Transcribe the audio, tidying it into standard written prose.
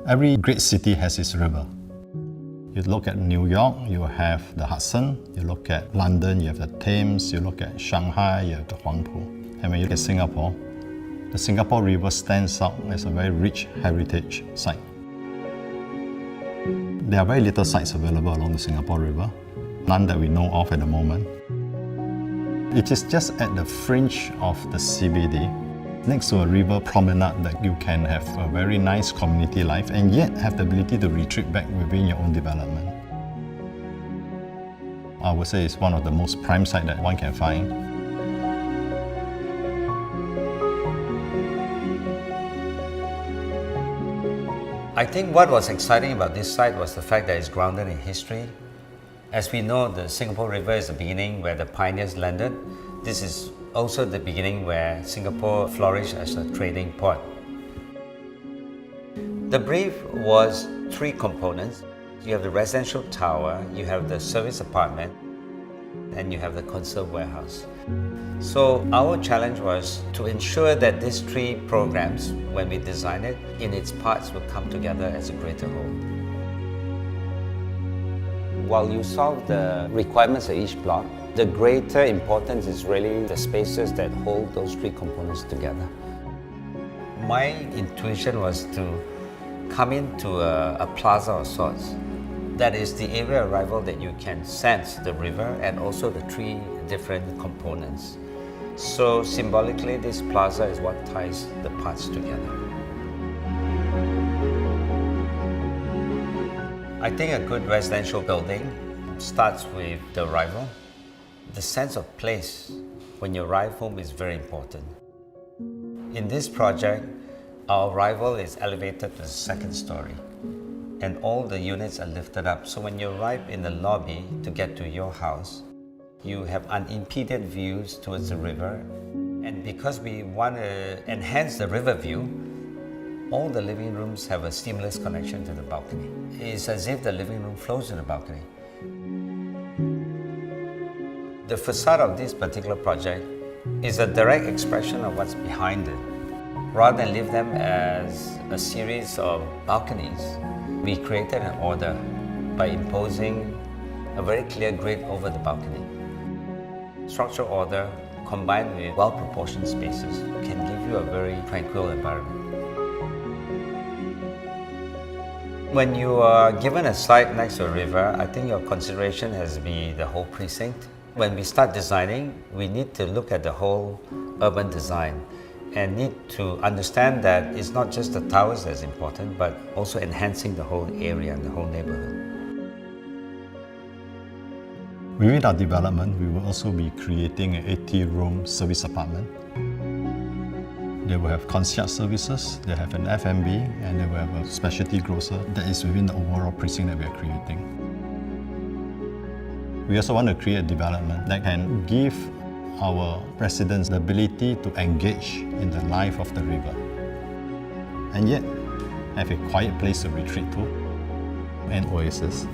Every great city has its river. You look at New York, you have the Hudson. You look at London, you have the Thames. You look at Shanghai, you have the Huangpu. And when you look at Singapore, the Singapore River stands out as a very rich heritage site. There are very little sites available along the Singapore River, none that we know of at the moment. It is just at the fringe of the CBD, next to a river promenade, that you can have a very nice community life and yet have the ability to retreat back within your own development. I would say it's one of the most prime sites that one can find. I think what was exciting about this site was the fact that it's grounded in history. As we know, the Singapore River is the beginning where the pioneers landed. This is also the beginning where Singapore flourished as a trading port. The brief was 3 components. You have the residential tower, you have the service apartment, and you have the conserve warehouse. So our challenge was to ensure that these 3 programs, when we design it, in its parts will come together as a greater whole. While you solve the requirements of each block, the greater importance is really the spaces that hold those 3 components together. My intuition was to come into a plaza of sorts. That is the area of arrival that you can sense the river and also the 3 different components. So symbolically, this plaza is what ties the parts together. I think a good residential building starts with the arrival. The sense of place when you arrive home is very important. In this project, our arrival is elevated to the 2nd story, and all the units are lifted up. So when you arrive in the lobby to get to your house, you have unimpeded views towards the river. And because we want to enhance the river view, all the living rooms have a seamless connection to the balcony. It's as if the living room flows to the balcony. The facade of this particular project is a direct expression of what's behind it. Rather than leave them as a series of balconies, we created an order by imposing a very clear grid over the balcony. Structural order combined with well-proportioned spaces can give you a very tranquil environment. When you are given a site next to a river, I think your consideration has to be the whole precinct. When we start designing, we need to look at the whole urban design and need to understand that it's not just the towers that's important, but also enhancing the whole area and the whole neighborhood. Within our development, we will also be creating an 80-room service apartment. They will have concierge services, they have an F&B, and they will have a specialty grocer that is within the overall precinct that we are creating. We also want to create a development that can give our residents the ability to engage in the life of the river, and yet have a quiet place to retreat to, an oasis.